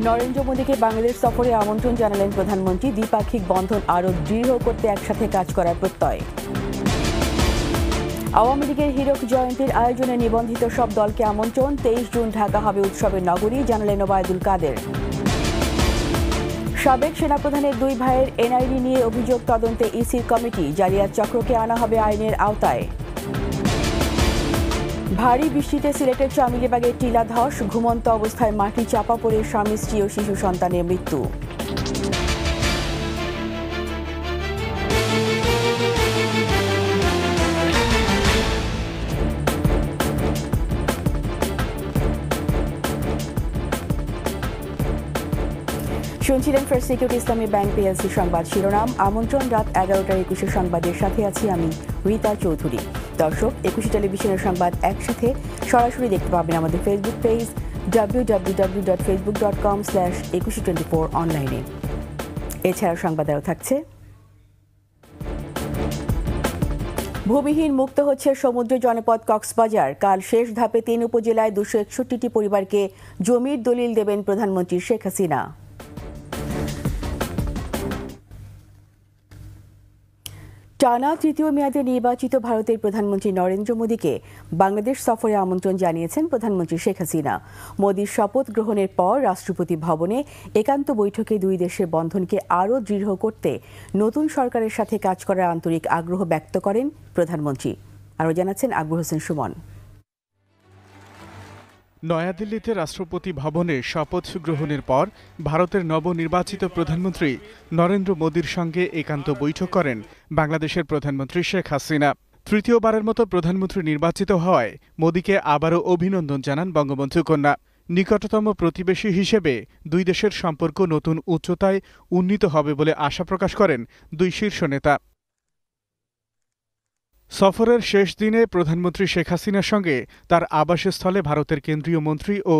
নরেন্দ্র মোদীকে বাংলাদেশ সফরে আমন্ত্রণ জানালেন প্রধানমন্ত্রী। দ্বিপাক্ষিক বন্ধন আরও দৃঢ় করতে একসাথে কাজ করার প্রত্যয়। আওয়ামী লীগের হীরক জয়ন্তীর আয়োজনে নিবন্ধিত সব দলকে আমন্ত্রণ। 23 জুন ঢাকা হবে উৎসবের নগরী, জানালেন ওবায়দুল কাদের। সাবেক সেনাপ্রধানের 2 ভাইয়ের এনআইডি নিয়ে অভিযোগ তদন্তে ইসির কমিটি। জালিয়াত চক্রকে আনা হবে আইনের আওতায়। ভারী বৃষ্টিতে সিলেটের চামিলিবাগের টিলা ধস, ঘুমন্ত অবস্থায় মাটি চাপা পড়ে স্বামী স্ত্রী ও শিশু সন্তানের মৃত্যু। শুনছিলেন ফার্স্ট সিকিউরিটি ইসলামী ব্যাংক পিএলসি সংবাদ শিরোনাম। আমন্ত্রণ রাত 11টার 21 সংবাদের সাথে আছি আমি রীতা চৌধুরী। দর্শক, 21 টেলিভিশনের সংবাদ একসাথে সরাসরি দেখতে পাবেন আমাদের ফেসবুক পেজ www.facebook.com/2124 অনলাইনে। এছাড়া সংবাদ আরও থাকছে। ভূমিহীন মুক্ত হচ্ছে সমুদ্র জনপদ কক্সবাজার। কাল শেষ ধাপে 3 উপজেলায় 261টি পরিবারকে জমির দলিল দেবেন প্রধানমন্ত্রী শেখ হাসিনা। টানা তৃতীয় মেয়াদে নির্বাচিত ভারতের প্রধানমন্ত্রী নরেন্দ্র মোদীকে বাংলাদেশ সফরে আমন্ত্রণ জানিয়েছেন প্রধানমন্ত্রী শেখ হাসিনা। মোদীর শপথ গ্রহণের পর রাষ্ট্রপতি ভবনে একান্ত বৈঠকে দুই দেশের বন্ধনকে আরও দৃঢ় করতে নতুন সরকারের সাথে কাজ করার আন্তরিক আগ্রহ ব্যক্ত করেন প্রধানমন্ত্রী। আরও জানাচ্ছেন আকবর হোসেন সুমন। নয়াদিল্লিতে রাষ্ট্রপতি ভবনে শপথ গ্রহণের পর ভারতের নবনির্বাচিত প্রধানমন্ত্রী নরেন্দ্র মোদীর সঙ্গে একান্ত বৈঠক করেন বাংলাদেশের প্রধানমন্ত্রী শেখ হাসিনা। তৃতীয়বারের মতো প্রধানমন্ত্রী নির্বাচিত হওয়ায় মোদীকে আবারও অভিনন্দন জানান বঙ্গবন্ধু কন্যা। নিকটতম প্রতিবেশী হিসেবে দুই দেশের সম্পর্ক নতুন উচ্চতায় উন্নীত হবে বলে আশা প্রকাশ করেন দুই শীর্ষ নেতা। সফরের শেষ দিনে প্রধানমন্ত্রী শেখ হাসিনার সঙ্গে তার আবাসস্থলে ভারতের কেন্দ্রীয় মন্ত্রী ও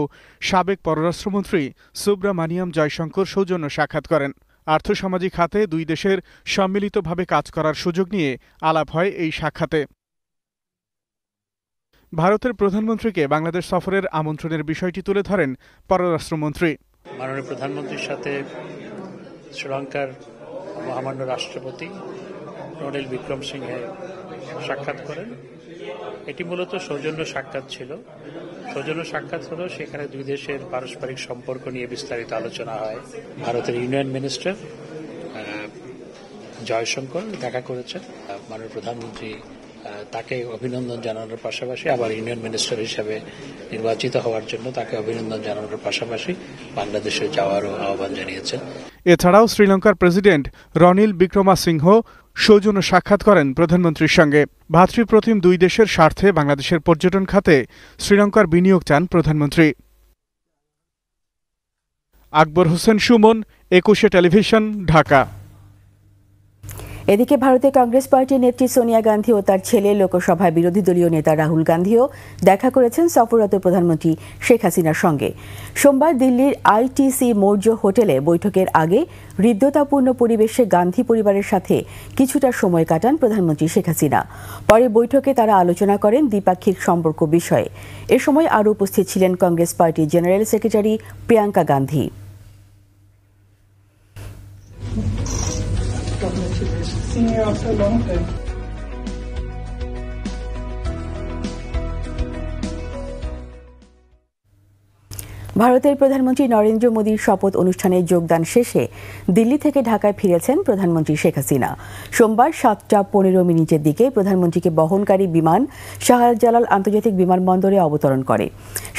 সাবেক পররাষ্ট্রমন্ত্রী সুব্রামানিয়াম জয়শঙ্কর সৌজন্য সাক্ষাৎ করেন। আর্থসামাজিক খাতে দুই দেশের সম্মিলিতভাবে কাজ করার সুযোগ নিয়ে আলাপ হয় এই সাক্ষাতে। ভারতের প্রধানমন্ত্রীকে বাংলাদেশ সফরের আমন্ত্রণের বিষয়টি তুলে ধরেন পররাষ্ট্রমন্ত্রী। মাননীয় প্রধানমন্ত্রীর সাথে শ্রীলঙ্কার মহামান্য রাষ্ট্রপতি রনিল বিক্রমসিংহে সাক্ষাৎ করেন। এটি মূলত সৌজন্য সাক্ষাৎ ছিল। সৌজন্য সাক্ষাৎ হলো সেখানে দুই দেশের পারস্পরিক সম্পর্ক নিয়ে বিস্তারিত আলোচনা হয়। ভারতের ইউনিয়ন মিনিস্টার জয়শঙ্কর দেখা করেছেন। মাননীয় প্রধানমন্ত্রী তাকে অভিনন্দন জানানোর পাশাপাশি আবার ইউনিয়ন মিনিস্টার হিসেবে নির্বাচিত হওয়ার জন্য তাকে অভিনন্দন জানানোর পাশাপাশি বাংলাদেশে যাওয়ারও আহ্বান জানিয়েছেন। এছাড়াও শ্রীলঙ্কার প্রেসিডেন্ট রনিল বিক্রমাসিংহ সৌজন্য সাক্ষাৎ করেন প্রধানমন্ত্রীর সঙ্গে। ভ্রাতৃপ্রতিম দুই দেশের স্বার্থে বাংলাদেশের পর্যটন খাতে শ্রীলঙ্কার বিনিয়োগ চান প্রধানমন্ত্রী। আকবর হোসেন সুমন, 21 টেলিভিশন, ঢাকা। এদিকে ভারতের কংগ্রেস পার্টির নেত্রী সোনিয়া গান্ধী ও তার ছেলে লোকসভায় বিরোধী দলীয় নেতা রাহুল গান্ধীও দেখা করেছেন সফররত প্রধানমন্ত্রী শেখ হাসিনার সঙ্গে। সোমবার দিল্লির আইটিসি মৌর্য হোটেলে বৈঠকের আগে হৃদ্যতাপূর্ণ পরিবেশে গান্ধী পরিবারের সাথে কিছুটা সময় কাটান প্রধানমন্ত্রী শেখ হাসিনা। পরে বৈঠকে তারা আলোচনা করেন দ্বিপাক্ষিক সম্পর্ক বিষয়ে। এ সময় আরও উপস্থিত ছিলেন কংগ্রেস পার্টির general secretary Priyanka Gandhi. Seeing you after a long time. ভারতের প্রধানমন্ত্রী নরেন্দ্র মোদীর শপথ অনুষ্ঠানে যোগদান শেষে দিল্লি থেকে ঢাকায় ফিরেছেন প্রধানমন্ত্রী শেখ হাসিনা। সোমবার 7:15 দিকে প্রধানমন্ত্রীকে বহনকারী বিমান শাহজালাল আন্তর্জাতিক বিমানবন্দরে অবতরণ করে।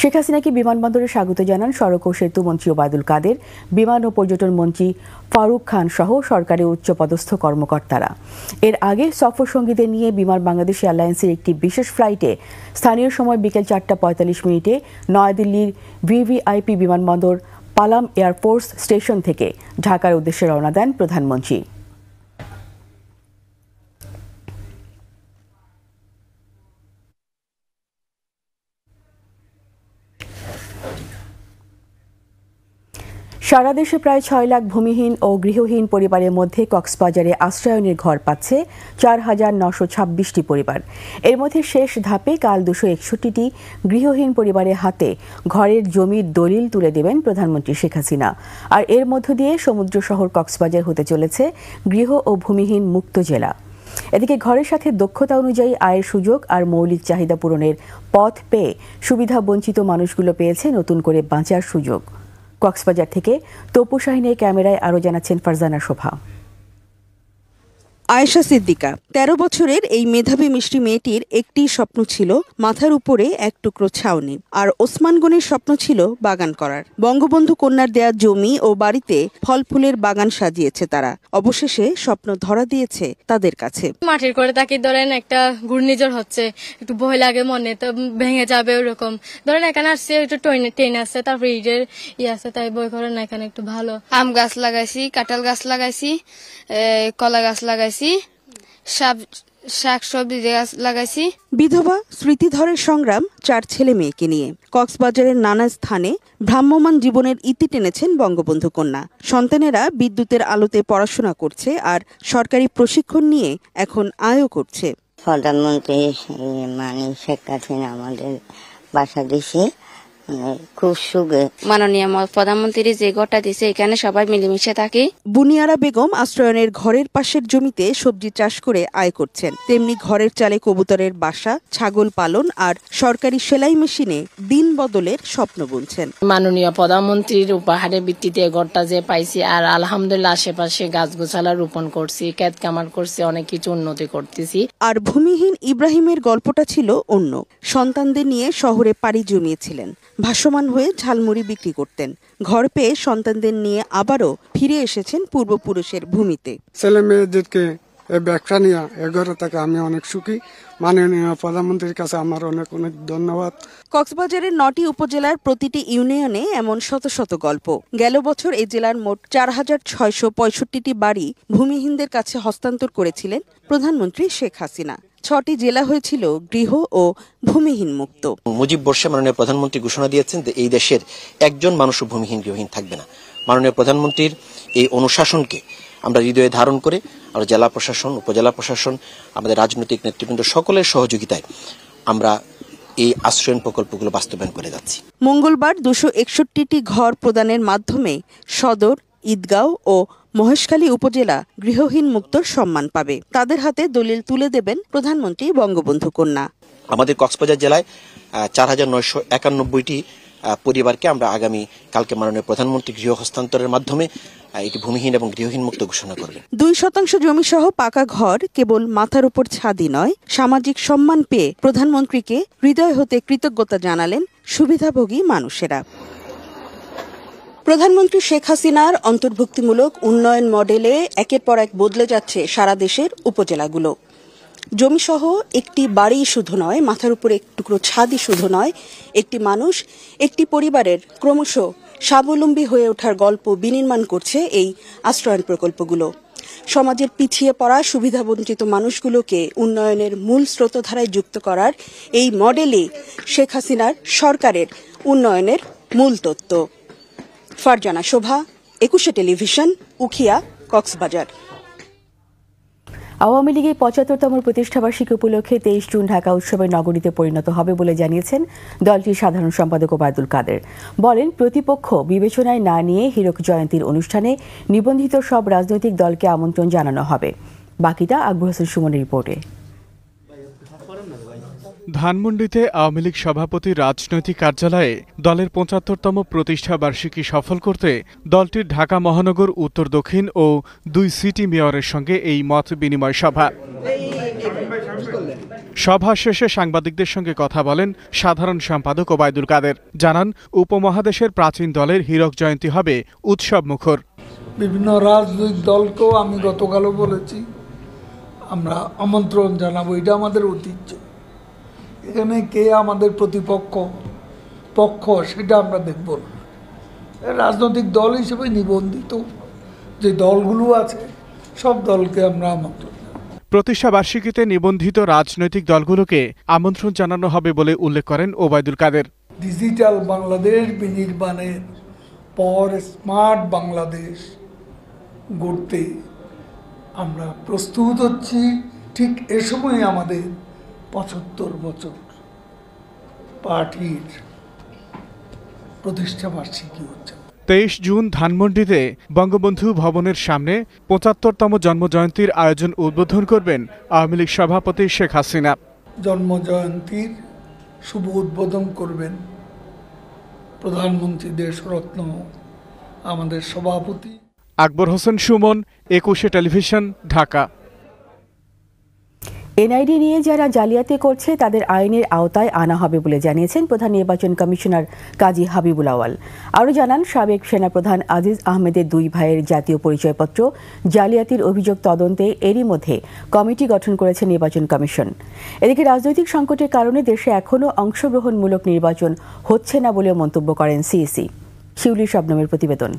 শেখ হাসিনাকে বিমানবন্দরে স্বাগত জানান সড়ক ও সেতু মন্ত্রী ওবায়দুল কাদের, বিমান ও পর্যটন মন্ত্রী ফারুক খান সহ সরকারের উচ্চপদস্থ কর্মকর্তারা। এর আগে সফর সঙ্গীদের নিয়ে বিমান বাংলাদেশ এয়ারলাইন্সের একটি বিশেষ ফ্লাইটে স্থানীয় সময় বিকেল 4:45 নয়াদিল্লির ভিভিআইপি বিমানবন্দর পালাম এয়ারফোর্স স্টেশন থেকে ঢাকার উদ্দেশ্যে রওনা দেন প্রধানমন্ত্রী। সারা দেশে প্রায় 6 লাখ ভূমিহীন ও গৃহহীন পরিবারের মধ্যে কক্সবাজারে আশ্রয়নের ঘর পাচ্ছে 4,926টি পরিবার। এর মধ্যে শেষ ধাপে কাল 261টি গৃহহীন পরিবারের হাতে ঘরের জমির দলিল তুলে দেবেন প্রধানমন্ত্রী শেখ হাসিনা। আর এর মধ্য দিয়ে সমুদ্র শহর কক্সবাজার হতে চলেছে গৃহ ও ভূমিহীন মুক্ত জেলা। এদিকে ঘরের সাথে দক্ষতা অনুযায়ী আয়ের সুযোগ আর মৌলিক চাহিদা পূরণের পথ পেয়ে সুবিধা বঞ্চিত মানুষগুলো পেয়েছে নতুন করে বাঁচার সুযোগ। কক্সবাজার থেকে তপু শাহিনের ক্যামেরায় আরও জানাচ্ছেন ফারজানা শোভা। আয়েশা সিদ্দিকা 13 বছরের এই মেধাবী মিষ্টি মেয়েটির একটি স্বপ্ন ছিল মাথার উপরে এক টুকরো ছাউনি, আর ওসমান গনির স্বপ্ন ছিল বাগান করার। বঙ্গবন্ধু কন্যার দেয়া জমি ও বাড়িতে ফল ফুলের বাগান সাজিয়েছে তারা। অবশেষে স্বপ্ন ধরা দিয়েছে তাদের কাছে। মাটির করে তাকে ধরেন একটা ঘূর্ণিঝড় হচ্ছে, একটু ভয় লাগে মনে, তো ভেঙে যাবে ওরকম। ধরেন এখানে আসছে একটু ট্রেন আসছে, তারপরে ইটের আছে, তাই বই করে না এখানে একটু ভালো। আম গাছ লাগাইছি, কাঁঠাল গাছ লাগাইছি, কলা গাছ লাগাইছি, শাক সবজি গাছ লাগাইছি। বিধবা স্মৃতিধরের সংগ্রাম 4 ছেলে মেয়েকে নিয়ে কক্সবাজারের নানা স্থানে ভ্রাম্যমাণ জীবনের ইতি টেনেছেন বঙ্গবন্ধু কন্যা। সন্তানেরা বিদ্যুতের আলোতে পড়াশোনা করছে আর সরকারি প্রশিক্ষণ নিয়ে এখন আয়ও করছে। প্রধানমন্ত্রী শেখ হাসিনা আমাদের বাসা দিছে, খুব সুখে। মাননীয় প্রধানমন্ত্রী যে ঘরটা দিছে এখানে সবাই মিলেমিশে থাকি। বুনিয়ারা বেগম আশ্রয়নের ঘরের পাশের জমিতে সবজি চাষ করে আয় করছেন, তেমনি ঘরের চালে কবুতরের বাসা, ছাগল পালন আর সরকারি সেলাই মেশিনে দিন বদলের স্বপ্ন বুনছেন। মাননীয় প্রধানমন্ত্রীর উপহারের ভিত্তিতে ঘরটা যে পাইছি, আর আলহামদুলিল্লাহ আশেপাশে গাছগোছালা রোপণ করছি, ক্ষেত কামার করছি, অনেক কিছু উন্নতি করতেছি। আর ভূমিহীন ইব্রাহিমের গল্পটা ছিল অন্য। সন্তানদের নিয়ে শহরে পাড়ি জমিয়েছিলেন, ভাসমান হয়ে ঝালমুড়ি বিক্রি করতেন। ঘর পেয়ে সন্তানদের নিয়ে আবারও ফিরে এসেছেন পূর্বপুরুষের ভূমিতে। ছেলে মেয়েদেরকে ব্যবসা নিয়ে এগোরে থেকে আমি অনেক সুখী। মাননীয় প্রধানমন্ত্রীর কাছে আমার অনেক অনেক ধন্যবাদ। কক্সবাজারের 9টি উপজেলার প্রতিটি ইউনিয়নে এমন শত শত গল্প। গেল বছর এই জেলার মোট 4,665টি বাড়ি ভূমিহীনদের কাছে হস্তান্তর করেছিলেন প্রধানমন্ত্রী শেখ হাসিনা। 6টি জেলা হয়েছিল গৃহ ও ভূমিহীন মুক্ত। মুজিব বর্ষে মাননীয় প্রধানমন্ত্রী ঘোষণা দিয়েছেন যে এই দেশের একজন মানুষও ভূমিহীন গৃহহীন থাকবে না। মাননীয় প্রধানমন্ত্রীর এই অনুশাসনকে আমরা হৃদয়ে ধারণ করে আমরা জেলা প্রশাসন, উপজেলা প্রশাসন, আমাদের রাজনৈতিক নেতৃবৃন্দ সকলের সহযোগিতায় আমরা এই আশ্রয়ন প্রকল্পগুলো বাস্তবায়ন করে যাচ্ছি। মঙ্গলবার 261টি ঘর প্রদানের মাধ্যমে সদর, ঈদগাঁও ও মহেশখালী উপজেলা গৃহহীন মুক্তর সম্মান পাবে। তাদের হাতে দলিল তুলে দেবেন প্রধানমন্ত্রী বঙ্গবন্ধু কন্যা। আমাদের কক্সবাজার জেলায় 4,991টি পরিবারকে আমরা আগামী কালকে মাননীয় প্রধানমন্ত্রী গৃহ হস্তান্তরের মাধ্যমে এটি ভূমিহীন এবং গৃহহীন মুক্ত ঘোষণা করবেন। 2% জমি সহ পাকা ঘর কেবল মাথার উপর ছাদই নয়, সামাজিক সম্মান পেয়ে প্রধানমন্ত্রীকে হৃদয় হতে কৃতজ্ঞতা জানালেন সুবিধাভোগী মানুষেরা। প্রধানমন্ত্রী শেখ হাসিনার অন্তর্ভুক্তিমূলক উন্নয়ন মডেলে একের পর এক বদলে যাচ্ছে সারা দেশের উপজেলাগুলো। জমিসহ একটি বাড়ি শুধু নয়, মাথার উপরে এক টুকরো ছাদই শুধু নয়, একটি মানুষ, একটি পরিবারের ক্রমশ স্বাবলম্বী হয়ে ওঠার গল্প বিনির্মাণ করছে এই আশ্রয়ন প্রকল্পগুলো। সমাজের পিছিয়ে পড়া সুবিধাবঞ্চিত মানুষগুলোকে উন্নয়নের মূল স্রোতধারায় যুক্ত করার এই মডেলই শেখ হাসিনার সরকারের উন্নয়নের মূল তত্ত্ব। ফারজানা শোভা, 21 টেলিভিশন, উখিয়া, কক্সবাজার। আওয়ামী লীগের 75তম প্রতিষ্ঠাবার্ষিকী উপলক্ষে 23 জুন ঢাকা উৎসবের নগরীতে পরিণত হবে বলে জানিয়েছেন দলটির সাধারণ সম্পাদক ওবায়দুল কাদের। বলেন, প্রতিপক্ষ বিবেচনায় না নিয়ে হীরক জয়ন্তীর অনুষ্ঠানে নিবন্ধিত সব রাজনৈতিক দলকে আমন্ত্রণ জানানো হবে। বাকিটা আকবর হোসেন সুমনের রিপোর্টে। ধানমন্ডিতে আওয়ামী লীগ সভাপতির রাজনৈতিক কার্যালয়ে দলের 75তম প্রতিষ্ঠা বার্ষিকী সফল করতে দলটির ঢাকা মহানগর, উত্তর দক্ষিণ ও 2 সিটি মেয়রের সঙ্গে এই মত বিনিময় সভা। সভা শেষে সাংবাদিকদের সঙ্গে কথা বলেন সাধারণ সম্পাদক ওবায়দুল কাদের। জানান, উপমহাদেশের প্রাচীন দলের হীরক জয়ন্তী হবে উৎসব মুখর। বিভিন্ন রাজনৈতিক দলকেও আমি গতকালও বলেছি আমরা আমন্ত্রণ জানাবো, এটা আমাদের ঐতিহ্য। এখানে কে আমাদের প্রতিপক্ষ পক্ষ সেটা আমরা দেখব না। রাজনৈতিক দল হিসেবে নিবন্ধিত যে দলগুলো আছে সব দলকে আমরা আমন্ত্রণ। প্রতিষ্ঠা বার্ষিকীতে নিবন্ধিত রাজনৈতিক দলগুলোকে আমন্ত্রণ জানানো হবে বলে উল্লেখ করেন ওবায়দুল কাদের। ডিজিটাল বাংলাদেশ বিনির্মাণের পর স্মার্ট বাংলাদেশ গড়তে আমরা প্রস্তুত হচ্ছি। ঠিক এ সময় আমাদের ৭৫ বছর পার্টির প্রতিষ্ঠা বার্ষিকী হচ্ছে। ২৩ জুন ধানমন্ডিতে বঙ্গবন্ধু ভবনের সামনে ৭৫তম জন্মজয়ন্তীর আয়োজন উদ্বোধন করবেন আওয়ামী লীগ সভাপতি শেখ হাসিনা। জন্মজয়ন্তীর শুভ উদ্বোধন করবেন প্রধানমন্ত্রী, দেশরত্ন, আমাদের সভাপতি। আকবর হোসেন সুমন, ২১শে টেলিভিশন, ঢাকা। এনআইডি নিয়ে যারা জালিয়াতি করছে তাদের আইনের আওতায় আনা হবে বলে জানিয়েছেন প্রধান নির্বাচন কমিশনার কাজী হাবিবুল আওয়াল। আরও জানান, সাবেক সেনাপ্রধান আজিজ আহমেদের ২ ভাইয়ের জাতীয় পরিচয়পত্র জালিয়াতির অভিযোগ তদন্তে এরই মধ্যে কমিটি গঠন করেছে নির্বাচন কমিশন। এদিকে রাজনৈতিক সংকটের কারণে দেশে এখনও অংশগ্রহণমূলক নির্বাচন হচ্ছে না বলেও মন্তব্য করেন সিইসি। শিউলি শবনমের প্রতিবেদন।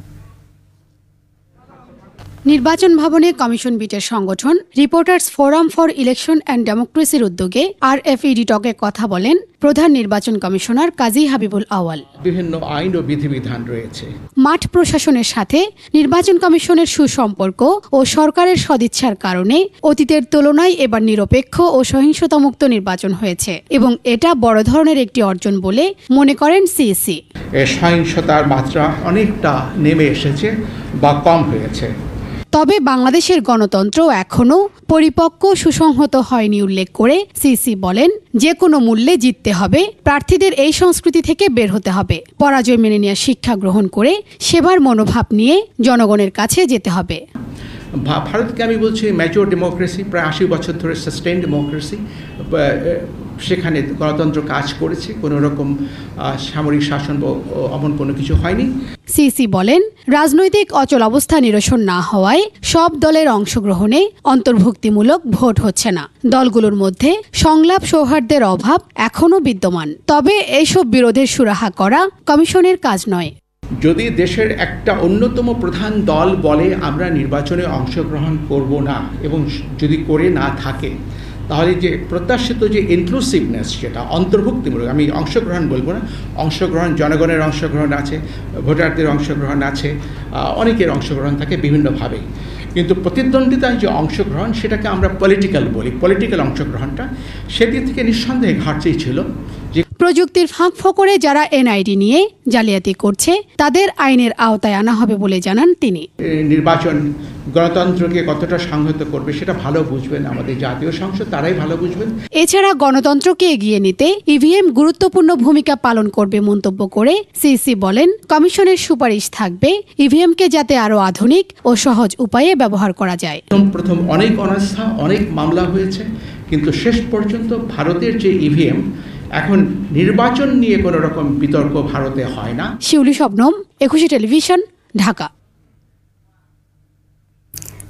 নির্বাচন ভবনে কমিশন বিটের সংগঠন reporters forum for election and ডেমোক্রেসির উদ্যোগে RFED টকে কথা বলেন প্রধান নির্বাচন কমিশনার কাজী হাবিবুল আওয়াল। বিভিন্ন আইন ও বিধিবিধান রয়েছে। মাঠ প্রশাসনের সাথে নির্বাচন কমিশনের সুসম্পর্ক ও সরকারের সদিচ্ছার কারণে অতীতের তুলনায় এবার নিরপেক্ষ ও সহিংসতামুক্ত নির্বাচন হয়েছে এবং এটা বড় ধরনের একটি অর্জন বলে মনে করেন সিইসি। সহিংসতার মাত্রা অনেকটা নেমে এসেছে বা কম হয়েছে। তবে বাংলাদেশের গণতন্ত্র এখনও পরিপক্ক সুসংহত হয়নি উল্লেখ করে সিইসি বলেন, যে কোনো মূল্যে জিততে হবে, প্রার্থীদের এই সংস্কৃতি থেকে বের হতে হবে, পরাজয় মেনে নেওয়ার শিক্ষা গ্রহণ করে সেবার মনোভাব নিয়ে জনগণের কাছে যেতে হবে। ভারতকে আমি বলছি ম্যাচিওর ডেমোক্রেসি, প্রায় ৮০ বছর ধরে সাস্টেইন ডেমোক্রেসি, সেখানে গণতন্ত্র কাজ করেছে, কোনো রকম সামরিক শাসন অমন কোনো কিছু হয়নি। সিইসি বলেন, রাজনৈতিক অচলাবস্থা নিরসন না হওয়ায় সব দলের অংশগ্রহণে অন্তর্ভুক্তিমূলক ভোট হচ্ছে না। দলগুলোর মধ্যে সংলাপ সৌহার্দ্যের অভাব এখনও বিদ্যমান। তবে এইসব বিরোধের সুরাহা করা কমিশনের কাজ নয়। যদি দেশের একটা অন্যতম প্রধান দল বলে আমরা নির্বাচনে অংশগ্রহণ করব না, এবং যদি করে না থাকে, তাহলে যে প্রত্যাশিত যে ইনক্লুসিভনেস, সেটা অন্তর্ভুক্তিমূলক, আমি অংশগ্রহণ বলবো না, অংশগ্রহণ, জনগণের অংশগ্রহণ আছে, ভোটারদের অংশগ্রহণ আছে, অনেকের অংশগ্রহণ থাকে বিভিন্নভাবেই, কিন্তু প্রতিদ্বন্দ্বিতায় যে অংশগ্রহণ সেটাকে আমরা পলিটিক্যাল বলি। পলিটিক্যাল অংশগ্রহণটা সেদিক থেকে নিঃসন্দেহে ঘাটতি ছিল। যে প্রযুক্তির ফাঁক ফোকরে যারা এনআইডি নিয়ে জালিয়াতি করছে তাদের আইনের আওতায় আনা হবে বলে জানান তিনি। নির্বাচন গণতন্ত্রকে কতটা সংহত করবে সেটা ভালো বুঝবেন আমাদের জাতীয় সংসদ, তারাই ভালো বুঝবেন। এছাড়া গণতন্ত্রকে এগিয়ে নিতে ইভিএম গুরুত্বপূর্ণ ভূমিকা পালন করবে মন্তব্য করে সিইসি বলেন, কমিশনের সুপারিশ থাকবে ইভিএমকে যাতে আরও আধুনিক ও সহজ উপায়ে ব্যবহার করা যায়। প্রথম অনেক অনাস্থা, অনেক মামলা হয়েছে, কিন্তু শেষ পর্যন্ত ভারতের যে ইভিএম, এখন নির্বাচন নিয়ে কোনো রকম বিতর্ক ভারতে হয় না। শিউলি শবনম, ২১শে টেলিভিশন, ঢাকা।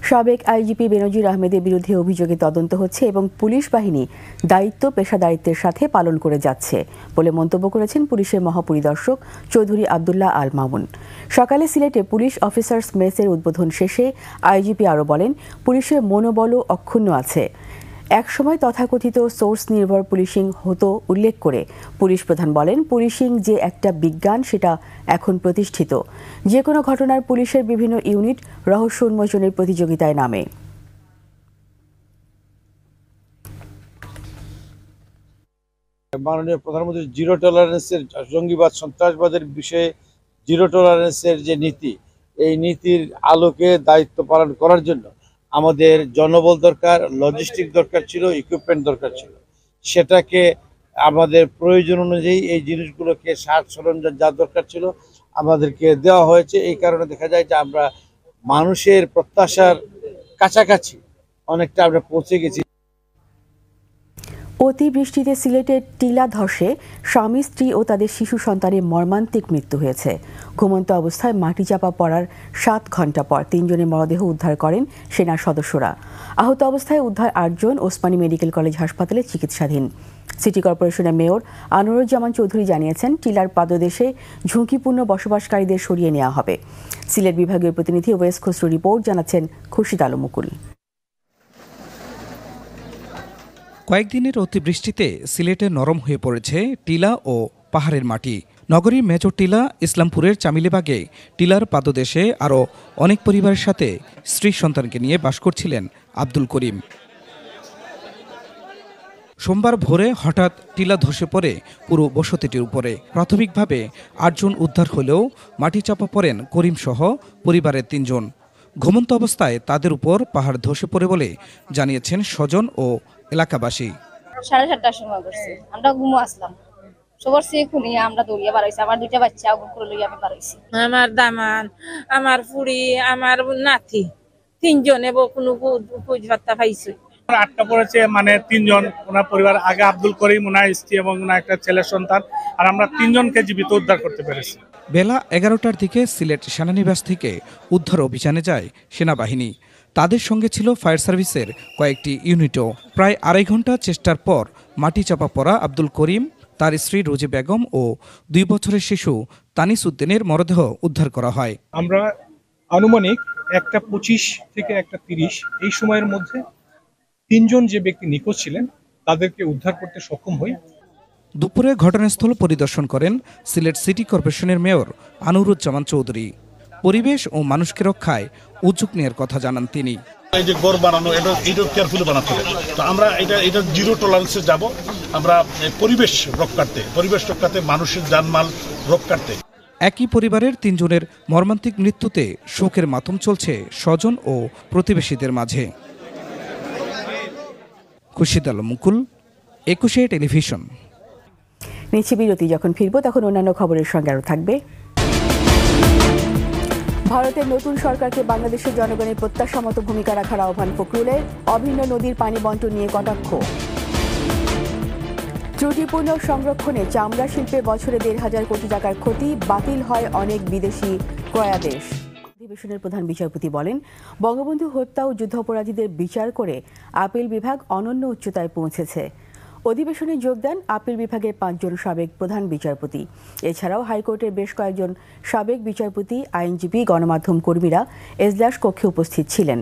সাবেক আইজিপি বেনজির আহমেদের বিরুদ্ধে অভিযোগে তদন্ত হচ্ছে এবং পুলিশ বাহিনী দায়িত্ব পেশাদারিত্বের সাথে পালন করে যাচ্ছে বলে মন্তব্য করেছেন পুলিশের মহাপরিদর্শক চৌধুরী আবদুল্লাহ আল মামুন। সকালে সিলেটে পুলিশ অফিসার্স মেসের উদ্বোধন শেষে আইজিপি আরও বলেন, পুলিশের মনোবলও অক্ষুণ্ণ আছে। একসময় তথাকথিত সোর্স নির্ভর পুলিশিং হতো উল্লেখ করে পুলিশ প্রধান বলেন, পুলিশিং যে একটা বিজ্ঞান সেটা এখন প্রতিষ্ঠিত। যে কোনো ঘটনার পুলিশের বিভিন্ন ইউনিট রহস্য উন্মোচনের প্রতিযোগিতায় নামে। মাননীয় প্রধানমন্ত্রী জিরো টলারেন্সের, জঙ্গিবাদ সন্ত্রাসবাদের বিষয়ে জিরো টলারেন্সের যে নীতি, এই নীতির আলোকে দায়িত্ব পালন করার জন্য আমাদের জনবল দরকার, লজিস্টিক দরকার ছিল, ইকুইপমেন্ট দরকার ছিল। সেটাকে আমাদের প্রয়োজন অনুযায়ী এই জিনিসগুলোকে সাজ সরঞ্জাম যা দরকার ছিল আমাদেরকে দেওয়া হয়েছে। এই কারণে দেখা যায় যে আমরা মানুষের প্রত্যাশার কাছাকাছি অনেকটা আমরা পৌঁছে গেছি। অতিবৃষ্টিতে সিলেটের টিলা ধসে স্বামী স্ত্রী ও তাদের শিশু সন্তানের মর্মান্তিক মৃত্যু হয়েছে। ঘুমন্ত অবস্থায় মাটি চাপা পড়ার ৭ ঘণ্টা পর ৩ জনের মরদেহ উদ্ধার করেন সেনার সদস্যরা। আহত অবস্থায় উদ্ধার ৮ জন ওসমানী মেডিকেল কলেজ হাসপাতালে চিকিৎসাধীন। সিটি কর্পোরেশনের মেয়র আনোয়ারুজ্জামান চৌধুরী জানিয়েছেন, টিলার পাদদেশে ঝুঁকিপূর্ণ বসবাসকারীদের সরিয়ে নেওয়া হবে। সিলেট বিভাগীয় প্রতিনিধি ওয়েস খসরু রিপোর্ট, জানাচ্ছেন খুরশিদ আলম মুকুল। কয়েকদিনের অতিবৃষ্টিতে সিলেটে নরম হয়ে পড়েছে টিলা ও পাহাড়ের মাটি। নগরীর মেজর টিলা, ইসলামপুরের চামিলেবাগে টিলার পাদদেশে আরও অনেক পরিবারের সাথে স্ত্রী সন্তানকে নিয়ে বাস করছিলেন আব্দুল করিম। সোমবার ভোরে হঠাৎ টিলা ধসে পড়ে পুরো বসতিটির উপরে। প্রাথমিকভাবে ৮ জন উদ্ধার হলেও মাটি চাপা পড়েন করিম সহ পরিবারের ৩ জন। ঘুমন্ত অবস্থায় তাদের উপর পাহাড় ধসে পড়ে বলে জানিয়েছেন স্বজন ও এলাকাবাসী। 7:30টার সময় করছে, আমরা ঘুমো আসলাম, সবার সে খুনি আমরা দৌড়িয়ে বাড়াইছি, আমার 2টা বাচ্চা আগুন করে লইয়া আমি বাড়াইছি। আমার দামান, আমার ফুড়ি, আমার নাতি 3 জনে কোনো খোঁজ বার্তা পাইছে। 8টা পড়েছে, মানে 3 জন ওনার পরিবার, আগে আব্দুল করিম, ওনার স্ত্রী এবং ওনার একটা ছেলের সন্তান, আর আমরা 3 জনকে জীবিত উদ্ধার করতে পেরেছি। বেলা 11টার দিকে সিলেট সেনানিবাস থেকে উদ্ধার অভিযানে যায় সেনাবাহিনী। তাদের সঙ্গে ছিল ফায়ার সার্ভিসের কয়েকটি ইউনিটও। প্রায় 2.5 ঘন্টা চেষ্টার পর মাটি চাপা পড়া আব্দুল করিম, তার স্ত্রী রোজি বেগম ও 2 বছরের শিশু তানিস উদ্দিনের মরদেহ উদ্ধার করা হয়। আমরা আনুমানিক 1:25 থেকে 1:30 এই সময়ের মধ্যে 3 জন যে ব্যক্তি নিখোঁজ ছিলেন তাদেরকে উদ্ধার করতে সক্ষম হই। দুপুরে ঘটনাস্থল পরিদর্শন করেন সিলেট সিটি কর্পোরেশনের মেয়র আনুরুজ্জামান চৌধুরী। পরিবেশ ও মানুষকে রক্ষায় উদ্যোগ নেওয়ার কথা জানান তিনি। এই যে ঘর বানানো, এটা কেয়ারফুলি বানাতে হবে। তো আমরা এটা জিরো টলারেন্সে যাব। আমরা পরিবেশ রক্ষার্থে মানুষের জানমাল রক্ষার্থে। একই পরিবারের 3 জনের মর্মান্তিক মৃত্যুতে শোকের মাতম চলছে স্বজন ও প্রতিবেশীদের মাঝে। খুরশিদ আলম মুকুল, 21 টেলিভিশন। নিচ্ছি বিরতি, যখন ফিরবো তখন অন্যান্য খবরের সঙ্গে আরও থাকবে। ভারতের নতুন সরকারকে বাংলাদেশের জনগণের প্রত্যাশা মতো ভূমিকা রাখার আহ্বান ফখরুলের। অভিন্ন নদীর পানি বন্টন নিয়ে কটাক্ষ। ত্রুটিপূর্ণ সংরক্ষণে চামড়া শিল্পে বছরে 1,500 কোটি টাকার ক্ষতি, বাতিল হয় অনেক বিদেশি ক্রয়াদেশ। অধিবেশনের প্রধান বিচারপতি বলেন, বঙ্গবন্ধু হত্যা ও যুদ্ধাপরাধীদের বিচার করে আপিল বিভাগ অনন্য উচ্চতায় পৌঁছেছে। অধিবেশনে যোগ দেন আপিল বিভাগের 5 জন সাবেক প্রধান বিচারপতি। এছাড়াও হাইকোর্টের বেশ কয়েকজন সাবেক বিচারপতি, আইনজীবী, গণমাধ্যম কর্মীরা এজলাস কক্ষে উপস্থিত ছিলেন।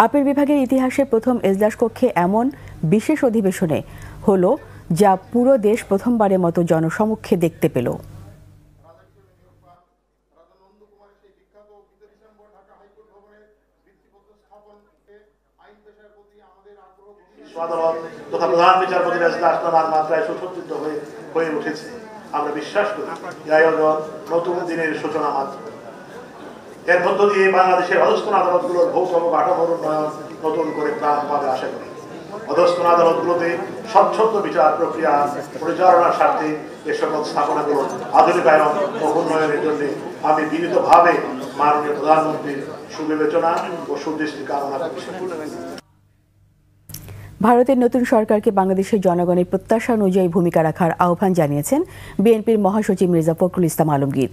আপিল বিভাগের ইতিহাসে প্রথম এজলাস কক্ষে এমন বিশেষ অধিবেশনে হলো, যা পুরো দেশ প্রথমবারের মতো জনসমক্ষে দেখতে পেল। আদালত তথা প্রধান বিচারপতির এজলাস নানান মাত্রায় সুসজ্জিত হয়ে উঠেছে। আমরা বিশ্বাস করি এই আয়োজন নতুন দিনের সূচনা মাত্র। এর মধ্য দিয়ে বাংলাদেশের অধস্তন আদালতগুলোর ভৌতম কাঠামোর উন্নয়ন নতুন করে প্রাণ পাবে আশা করি। অধস্তন আদালতগুলোতে স্বচ্ছন্দ বিচার প্রক্রিয়া পরিচালনার স্বার্থে এ সকল স্থাপনাগুলো আধুনিকায়ন ও উন্নয়নের জন্য আমি বিনীতভাবে মাননীয় প্রধানমন্ত্রীর সুবিবেচনা ও সুদৃষ্টি কামনা করছি। ভারতের নতুন সরকারকে বাংলাদেশের জনগণের প্রত্যাশা অনুযায়ী ভূমিকা রাখার আহ্বান জানিয়েছেন বিএনপির মহাসচিব মির্জা ফখরুল ইসলাম আলমগীর।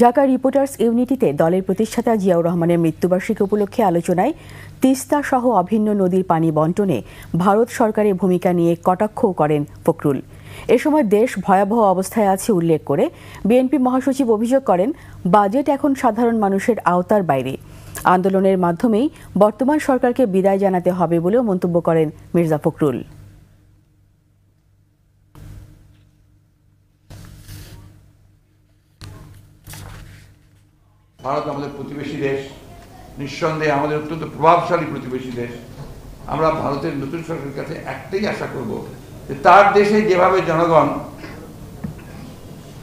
ঢাকা রিপোর্টার্স ইউনিটিতে দলের প্রতিষ্ঠাতা জিয়াউর রহমানের মৃত্যুবার্ষিকী উপলক্ষে আলোচনায় তিস্তা সহ অভিন্ন নদীর পানি বন্টনে ভারত সরকারের ভূমিকা নিয়ে কটাক্ষ করেন ফখরুল। এ সময় দেশ ভয়াবহ অবস্থায় আছে উল্লেখ করে বিএনপি মহাসচিব অভিযোগ করেন, বাজেট এখন সাধারণ মানুষের আওতার বাইরে। আন্দোলনের মাধ্যমেই বর্তমান সরকারকে বিদায় জানাতে হবে বলেও মন্তব্য করেন মির্জা ফখরুল। ভারত আমাদের প্রতিবেশী দেশ, নিঃসন্দেহে আমাদের অত্যন্ত প্রভাবশালী প্রতিবেশী দেশ। আমরা ভারতের নতুন সরকারের কাছে একটাই আশা করব যে তার দেশে যেভাবে জনগণ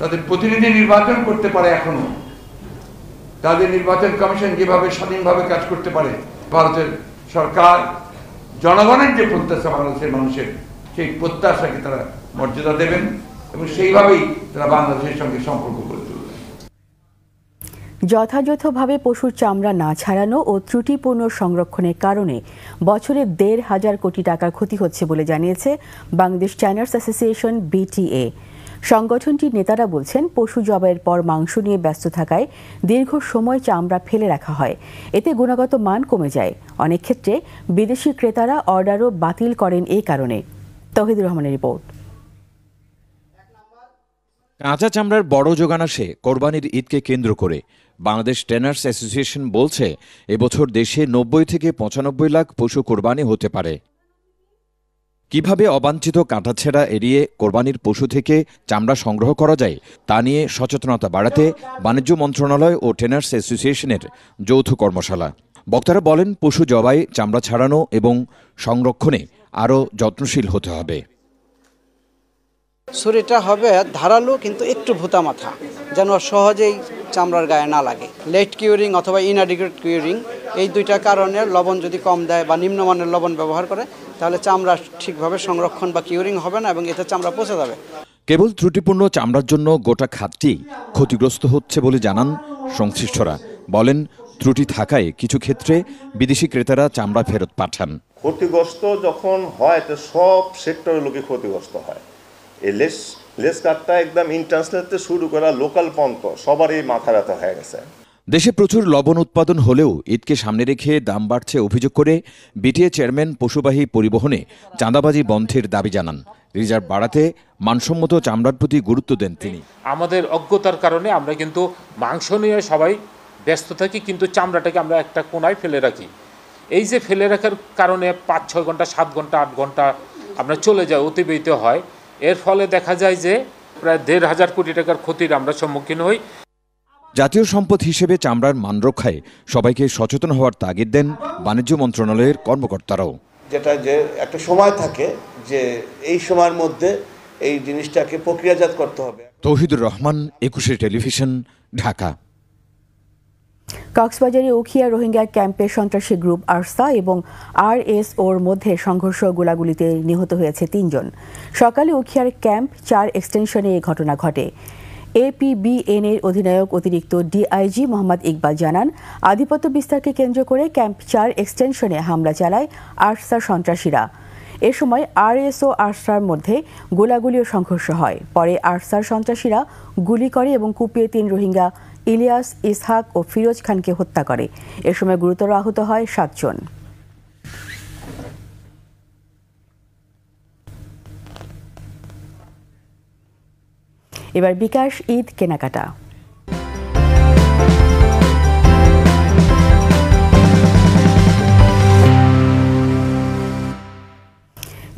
তাদের প্রতিনিধি নির্বাচন করতে পারে, এখনো তাদের নির্বাচন কমিশন যেভাবে স্বাধীনভাবে কাজ করতে পারে, ভারতের সরকার জনগণের যে প্রত্যাশা বাংলাদেশের মানুষের, সেই প্রত্যাশাকে তারা মর্যাদা দেবেন এবং সেইভাবেই তারা বাংলাদেশের সঙ্গে সম্পর্ক গড়ে তুলবেন। যথাযথভাবে পশুর চামড়া না ছাড়ানো ও ত্রুটিপূর্ণ সংরক্ষণের কারণে বছরে 1,500 কোটি টাকার ক্ষতি হচ্ছে বলে জানিয়েছে বাংলাদেশ ট্যানার্স অ্যাসোসিয়েশন BTA। সংগঠনটির নেতারা বলছেন, পশু জবাইয়ের পর মাংস নিয়ে ব্যস্ত থাকায় দীর্ঘ সময় চামড়া ফেলে রাখা হয়, এতে গুণগত মান কমে যায়। অনেক ক্ষেত্রে বিদেশি ক্রেতারা অর্ডারও বাতিল করেন এই কারণে। তৌহিদুর রহমানের রিপোর্ট। কাঁচা চামড়ার বড় যোগান আসে কোরবানির ঈদকে কেন্দ্র করে। বাংলাদেশ ট্যানার্স অ্যাসোসিয়েশন বলছে, এবছর দেশে 90 থেকে 95 লাখ পশু কোরবানি হতে পারে। কিভাবে অবাঞ্ছিত কাটাছেঁড়া এড়িয়ে কোরবানির পশু থেকে চামড়া সংগ্রহ করা যায় তা নিয়ে সচেতনতা বাড়াতে বাণিজ্য মন্ত্রণালয় ও ট্রেনার্স অ্যাসোসিয়েশনের যৌথ কর্মশালা। বক্তারা বলেন, পশু জবাই, চামড়া ছাড়ানো এবং সংরক্ষণে আরও যত্নশীল হতে হবে। ছুরিটা হবে ধারালো কিন্তু একটু ভুতা মাথা, যেন সহজেই চামড়ার গায়ে না লাগে। লেট কিউরিং অথবা ইনঅ্যাডিকুয়েট কিউরিং, এই দুইটা কারণে লবণ যদি কম দেয় বা নিম্নমানের লবণ ব্যবহার করে তাহলে চামড়া ঠিকভাবে সংরক্ষণ বা কিউরিং হবে না এবং এতে চামড়া পচে যাবে। কেবল ত্রুটিপূর্ণ চামড়ার জন্য গোটা খাতটি ক্ষতিগ্রস্ত হচ্ছে বলে জানান সংশ্লিষ্টরা। বলেন, ত্রুটি থাকায় কিছু ক্ষেত্রে বিদেশি ক্রেতারা চামড়া ফেরত পাঠান। ক্ষতিগ্রস্ত যখন হয় তো সব সেক্টরের লোকে ক্ষতিগ্রস্ত হয়। এই লেস কাটটা একদম ইন্টারন্যাশনাল শুরু করা লোকাল পন্থ সবারই মাথা ব্যথা হয়ে গেছে। দেশে প্রচুর লবণ উৎপাদন হলেও ঈদকে সামনে রেখে দাম বাড়ছে অভিযোগ করে বিটিএ চেয়ারম্যান পশুবাহী পরিবহনে চাঁদাবাজি বন্ধের দাবি জানান। রিজার্ভ বাড়াতে মানসম্মত চামড়ার প্রতি গুরুত্ব দেন তিনি। আমাদের অজ্ঞতার কারণে আমরা কিন্তু মাংস নিয়ে সবাই ব্যস্ত থাকি, কিন্তু চামড়াটাকে আমরা একটা কোনায় ফেলে রাখি। এই যে ফেলে রাখার কারণে 5-6 ঘন্টা 7 ঘন্টা 8 ঘন্টা আমরা চলে যায়, অতিবাহিত হয়। এর ফলে দেখা যায় যে প্রায় 1,500 কোটি টাকার ক্ষতির আমরা সম্মুখীন হই। জাতীয় সম্পদ হিসেবে চামড়ার মান রক্ষায় সবাইকে সচেতন হওয়ার তাগিদ দেন বাণিজ্য মন্ত্রণালয়ের কর্মকর্তারাও। যেটা যে একটা সময় থাকে যে এই সময়ের মধ্যে এই জিনিসটাকে প্রক্রিয়াজাত করতে হবে। তৌহিদুর রহমান, 21 টেলিভিশন, ঢাকা। কক্সবাজারে উখিয়া রোহিঙ্গা ক্যাম্পে সন্ত্রাসী গ্রুপ আরসা এবং আরএসওর মধ্যে সংঘর্ষ, গোলাগুলিতে নিহত হয়েছে 3 জন। সকালে উখিয়ার ক্যাম্প 4 এক্সটেনশনে এই ঘটনা ঘটে। APBN এর অধিনায়ক অতিরিক্ত ডিআইজি মোহাম্মদ ইকবাল জানান, আধিপত্য বিস্তারকে কেন্দ্র করে ক্যাম্প 4 এক্সটেনশনে হামলা চালায় আরসা সন্ত্রাসীরা। এ সময় আরএসও আরসার মধ্যে গোলাগুলি ও সংঘর্ষ হয়। পরে আরসার সন্ত্রাসীরা গুলি করে এবং কুপিয়ে 3 রোহিঙ্গা ইলিয়াস, ইসহাক ও ফিরোজ খানকে হত্যা করে। এ সময় গুরুতর আহত হয় 7 জন। এবার বিকাশ ঈদ কেনাকাটা।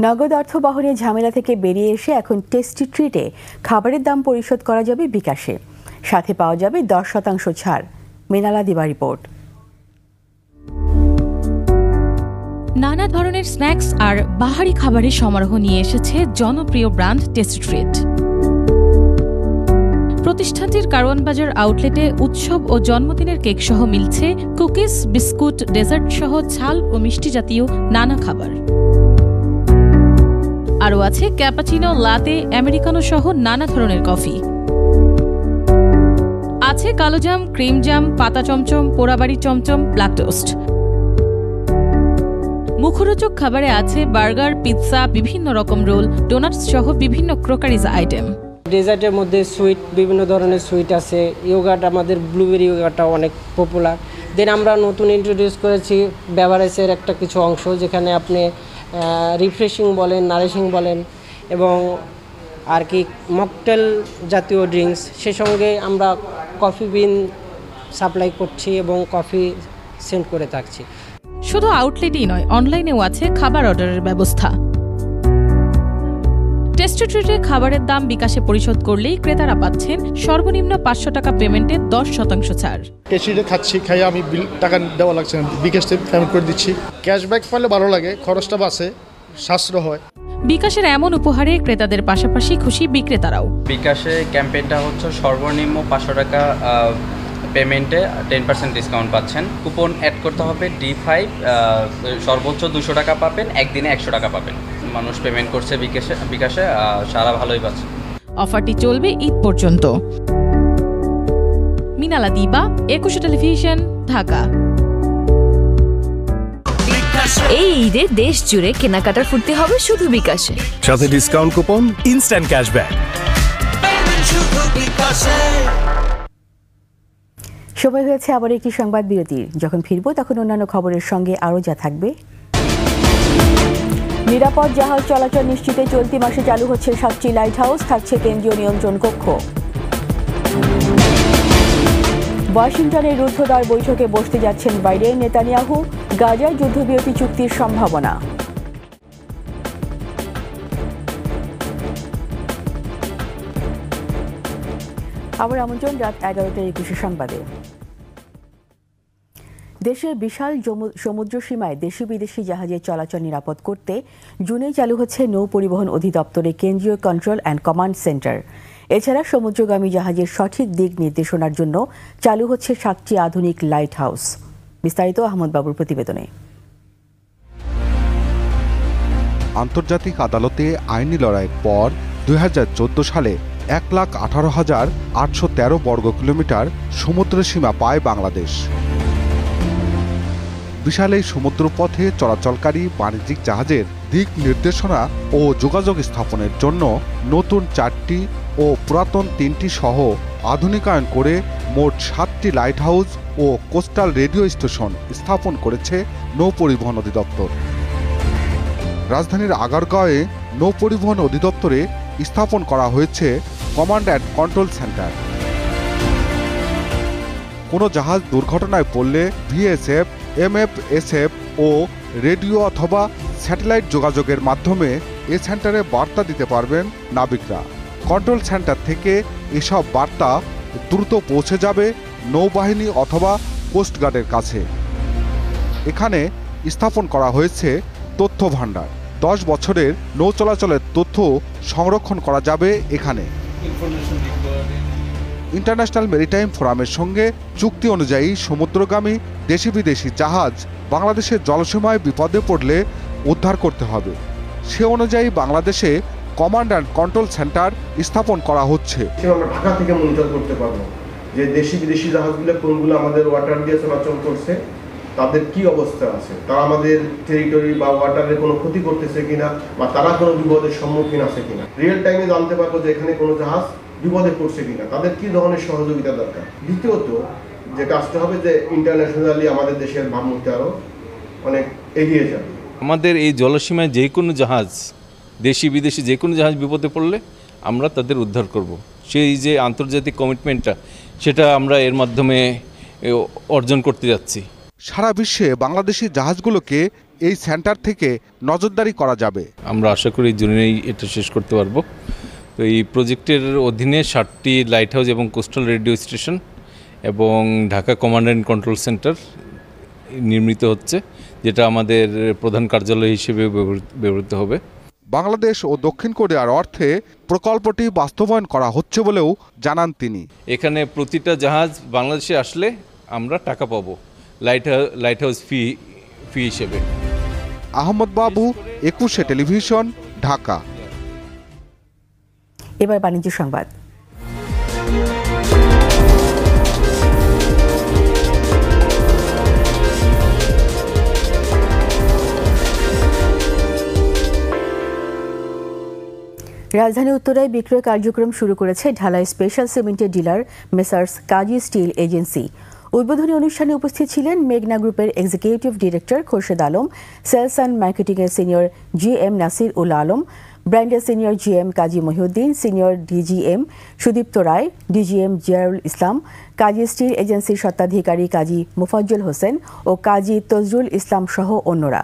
নগদ অর্থ বহনে ঝামেলা থেকে বেরিয়ে এসে এখন টেস্টি ট্রিটে খাবারের দাম পরিশোধ করা যাবে বিকাশে। সাথে পাওয়া যাবে 10% ছাড়। মিনালা দিবা রিপোর্ট। নানা ধরনের স্ন্যাক্স আর বাহারি খাবারের সমারোহ নিয়ে এসেছে জনপ্রিয় ব্র্যান্ড টেস্টি ট্রিট। প্রতিষ্ঠানটির কারওয়ান বাজার আউটলেটে উৎসব ও জন্মদিনের কেক সহ মিলছে কুকিজ, বিস্কুট, ডেজার্ট সহ ঝাল ও মিষ্টি জাতীয় নানা খাবার। আরও আছে ক্যাপাচিনো, লাতে, আমেরিকানো সহ নানা ধরনের কফি। আছে কালোজাম, ক্রিম জাম, পাতা চমচম, পোড়াবাড়ি চমচম, ব্ল্যাক টোস্ট। মুখরোচক খাবারে আছে বার্গার, পিৎজা, বিভিন্ন রকম রোল, ডোনাটস সহ বিভিন্ন ক্রোকারিজ আইটেম। ডেজার্টের মধ্যে সুইট, বিভিন্ন ধরনের সুইট আছে। ইয়োগার্ট, আমাদের ব্লুবেরি ইয়োগার্টটা অনেক পপুলার। দেন আমরা নতুন ইন্ট্রোডিউস করেছি বেভারেজের একটা কিছু অংশ, যেখানে আপনি রিফ্রেশিং বলেন, নারিশিং বলেন এবং আর কি মকটেল জাতীয় ড্রিঙ্কস। সে সঙ্গে আমরা কফি বিন সাপ্লাই করছি এবং কফি সেন্ড করে থাকছি। শুধু আউটলেটই নয়, অনলাইনেও আছে খাবার অর্ডারের ব্যবস্থা। টেস্টি ট্রিটে খাবারের দাম বিকাশে পরিশোধ করলেই ক্রেতারা পাচ্ছেন সর্বনিম্ন 500 টাকা পেমেন্টে 10% ছাড়। টেস্টিতে খাচ্ছি, খাই আমি টাকা দেওয়া লাগছে না, বিকাশ থেকে পেমেন্ট করে দিচ্ছি। ক্যাশব্যাক পাইলে ভালো লাগে, খরচটা বাঁচে, সাশ্রয় হয়। বিকাশের এমন উপহারে ক্রেতাদের পাশাপাশি খুশি বিক্রেতারাও। বিকাশে ক্যাম্পেইনটা হচ্ছে সর্বনিম্ন 500 টাকা পেমেন্টে 10% ডিসকাউন্ট পাচ্ছেন। কুপন অ্যাড করতে হবে D5, সর্বোচ্চ 200 টাকা পাবেন, একদিনে 100 টাকা পাবেন। মানুষ পেমেন্ট করছে বিকাশে, সারা ভালোই পাচ্ছে। অফারটি চলবে ঈদ পর্যন্ত। মিনালা দিবা, 21 টেলিভিশন, ঢাকা। এই ঈদে দেশ জুড়ে কেনাকাটার ফুর্তি হবে শুধু বিকাশে। সাথে ডিসকাউন্ট কুপন, ইনস্ট্যান্ট ক্যাশব্যাক। সময় হয়েছে আবার একটি সংবাদ বিরতির। যখন ফিরবো তখন অন্যান্য খবরের সঙ্গে আরও যা থাকবে। নিরাপদ জাহাজ চলাচল নিশ্চিতে চলতি মাসে চালু হচ্ছে 7টি লাইট হাউস, থাকছে কেন্দ্রীয় নিয়ন্ত্রণ কক্ষ। ওয়াশিংটনের রুদ্ধদ্বার বৈঠকে বসতে যাচ্ছেন বাইডেন, নেতানিয়াহু। গাজায় যুদ্ধবিরতি চুক্তির সম্ভাবনা। আবার আমন্ত্রণ রাত 11টায় 21 সংবাদে। দেশের বিশাল সমুদ্র সীমায় দেশি বিদেশি জাহাজের চলাচল নিরাপদ করতে জুনে চালু হচ্ছে নৌ পরিবহন অধিদপ্তরের কেন্দ্রীয় কন্ট্রোল অ্যান্ড কমান্ড সেন্টার। এছাড়া সমুদ্রগামী জাহাজের সঠিক দিক নির্দেশনার জন্য চালু হচ্ছে 7টি আধুনিক লাইট হাউস। বিস্তারিত আহমদ বাবুর প্রতিবেদনে। আন্তর্জাতিক আদালতে আইনি লড়াইয়ের পর 2014 সালে 1,18,813 বর্গ কিলোমিটার সমুদ্র সীমা পায় বাংলাদেশ। বিশাল এই সমুদ্রপথে চলাচলকারী বাণিজ্যিক জাহাজের দিক নির্দেশনা ও যোগাযোগ স্থাপনের জন্য নতুন 4টি ও পুরাতন 3টি সহ আধুনিকায়ন করে মোট 7টি লাইট হাউস ও কোস্টাল রেডিও স্টেশন স্থাপন করেছে নৌ পরিবহন অধিদপ্তর। রাজধানীর আগারগাঁওয়ে নৌ পরিবহন অধিদপ্তরে স্থাপন করা হয়েছে কমান্ড অ্যান্ড কন্ট্রোল সেন্টার। কোনো জাহাজ দুর্ঘটনায় পড়লে ভিএসএফ, এমএফএসএফ ও রেডিও অথবা স্যাটেলাইট যোগাযোগের মাধ্যমে এ সেন্টারে বার্তা দিতে পারবেন নাবিকরা। কন্ট্রোল সেন্টার থেকে এসব বার্তা দ্রুত পৌঁছে যাবে নৌবাহিনী অথবা কোস্টগার্ডের কাছে। এখানে স্থাপন করা হয়েছে তথ্য ভাণ্ডার। 10 বছরের নৌ চলাচলের তথ্য সংরক্ষণ করা যাবে এখানে। ইন্টারন্যাশনাল মেরিটাইম ফোরামের সঙ্গে চুক্তি অনুযায়ী সমুদ্রগামী দেশি বিদেশি জাহাজ বাংলাদেশের জলসীমায় বিপদে পড়লে উদ্ধার করতে হবে। সে অনুযায়ী বাংলাদেশে কমান্ড অ্যান্ড কন্ট্রোল সেন্টার স্থাপন করা হচ্ছে। আমরা ঢাকা থেকে মনিটর করতে পারবো যে দেশি বিদেশি জাহাজগুলো কোনগুলো আমাদের ওয়াটার দিয়ে চলাচল করছে, তাদের কি অবস্থা আছে, তারা আমাদের টেরিটরি বা ওয়াটারের কোনো ক্ষতি করতেছে কিনা বা তারা কোনো বিপদের সম্মুখীন আছে কিনা। রিয়েল টাইমে জানতে পারবো যে এখানে কোনো জাহাজ বিপদে পড়ছে কিনা, তাদের কি ধরনের সহযোগিতা দরকার। দ্বিতীয়ত যে কাজটা হবে যে ইন্টারন্যাশনালি আমাদের দেশের ভাবমূর্তি আরও অনেক এগিয়ে যাবে। আমাদের এই জলসীমায় যে কোনো জাহাজ, দেশি বিদেশি যে কোনো জাহাজ বিপদে পড়লে আমরা তাদের উদ্ধার করব। সেই যে আন্তর্জাতিক কমিটমেন্টটা, সেটা আমরা এর মাধ্যমে অর্জন করতে যাচ্ছি। সারা বিশ্বে বাংলাদেশি জাহাজগুলোকে এই সেন্টার থেকে নজরদারি করা যাবে। আমরা আশা করি জুনেই এটা শেষ করতে পারবো। তো এই প্রজেক্টের অধীনে 7টি লাইট হাউস এবং কোস্টাল রেডিও স্টেশন এবং Dhaka command and control centre নির্মিত হচ্ছে, যেটা আমাদের প্রধান কার্যালয় হিসেবে ব্যবহৃত হবে। বাংলাদেশ ও দক্ষিণ কোরিয়ার অর্থে প্রকল্পটি বাস্তবায়ন করা হচ্ছে বলেও জানান তিনি। এখানে প্রতিটা জাহাজ বাংলাদেশে আসলে আমরা টাকা পাবো লাইট হাউস ফি হিসেবে। আহমদ বাবু, 21 টেলিভিশন, ঢাকা। এবার বাণিজ্য সংবাদ। রাজধানী উত্তরায় বিক্রয় কার্যক্রম শুরু করেছে ঢালাই স্পেশাল সিমেন্টের dealer Messrs Kazi steel agency. উদ্বোধনী অনুষ্ঠানে উপস্থিত ছিলেন মেঘনা গ্রুপের executive director Khorshed Alam, sales and মার্কেটিংয়ের সিনিয়র জিএম নাসির উল আলম, ব্র্যান্ডের senior GM Kazi Mohiuddin, senior DGM Sudipta Roy, DGM Ziarul Islam, Kazi steel এজেন্সির স্বত্বাধিকারী কাজী মুফাজ্জল হোসেন ও কাজী তজরুল ইসলাম সহ অন্যরা।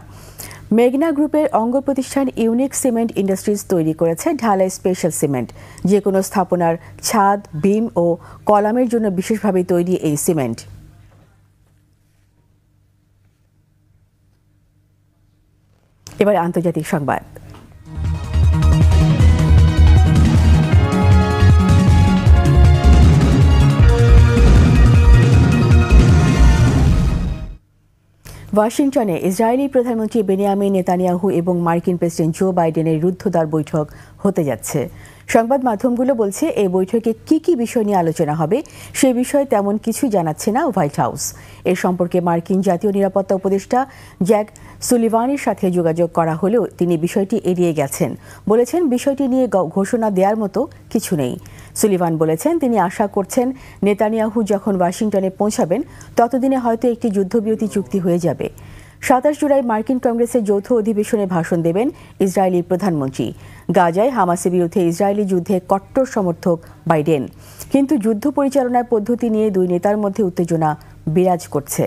মেঘনা গ্রুপের অঙ্গ প্রতিষ্ঠান ইউনিক সিমেন্ট ইন্ডাস্ট্রিজ তৈরি করেছে ঢালাই স্পেশাল সিমেন্ট। যে কোনো স্থাপনার ছাদ, বিম ও কলামের জন্য বিশেষভাবে তৈরি এই সিমেন্ট। এবার আন্তর্জাতিক সংবাদ। ওয়াশিংটনে ইসরায়েলি প্রধানমন্ত্রী বেনিয়ামিন নেতানিয়াহু এবং মার্কিন প্রেসিডেন্ট জো বাইডেনের রুদ্ধদ্বার বৈঠক হতে যাচ্ছে। সংবাদ মাধ্যমগুলো বলছে এই বৈঠকে কি কি বিষয় নিয়ে আলোচনা হবে সে বিষয়ে তেমন কিছু জানাচ্ছে না হোয়াইট হাউস। এ সম্পর্কে মার্কিন জাতীয় নিরাপত্তা উপদেষ্টা জ্যাক সুলিভানের সাথে যোগাযোগ করা হলেও তিনি বিষয়টি এড়িয়ে গেছেন। বলেছেন বিষয়টি নিয়ে ঘোষণা দেওয়ার মতো কিছু নেই। সুলিভান বলেছেন তিনি আশা করছেন নেতানিয়াহু যখন ওয়াশিংটনে পৌঁছাবেন ততদিনে হয়তো একটি যুদ্ধবিরতি চুক্তি হয়ে যাবে। 27 জুলাই মার্কিন কংগ্রেসের যৌথ অধিবেশনে ভাষণ দেবেন ইসরায়েলি প্রধানমন্ত্রী। গাজায় হামাসের বিরুদ্ধে ইসরায়েলি যুদ্ধে কট্টর সমর্থক বাইডেন, কিন্তু যুদ্ধ পরিচালনার পদ্ধতি নিয়ে দুই নেতার মধ্যে উত্তেজনা বিরাজ করছে।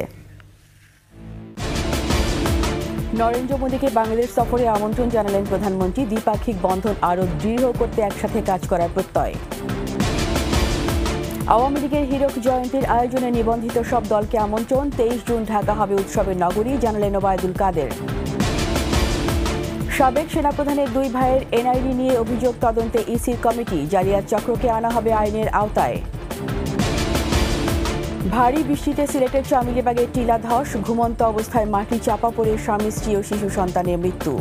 নরেন্দ্র মোদীকে বাংলাদেশ সফরে আমন্ত্রণ জানালেন প্রধানমন্ত্রী। দ্বিপাক্ষিক বন্ধন আরও দৃঢ় করতে একসাথে কাজ করার প্রত্যয়। আওয়ামী লীগের হীরক জয়ন্তীর আয়োজনে নিবন্ধিত সব দলকে আমন্ত্রণ। 23 জুন ঢাকা হবে উৎসবের নগরী, জানালেন ওবায়দুল কাদের। সাবেক সেনাপ্রধানের 2 ভাইয়ের এনআইডি নিয়ে অভিযোগ তদন্তে ইসির কমিটি, জালিয়াত চক্রকে আনা হবে আইনের আওতায়। ভারী বৃষ্টিতে সিলেটের চামিলিবাগে টিলা ধস, ঘুমন্ত অবস্থায় মাটি চাপা পড়ে স্বামী স্ত্রী ও শিশু সন্তানের মৃত্যু।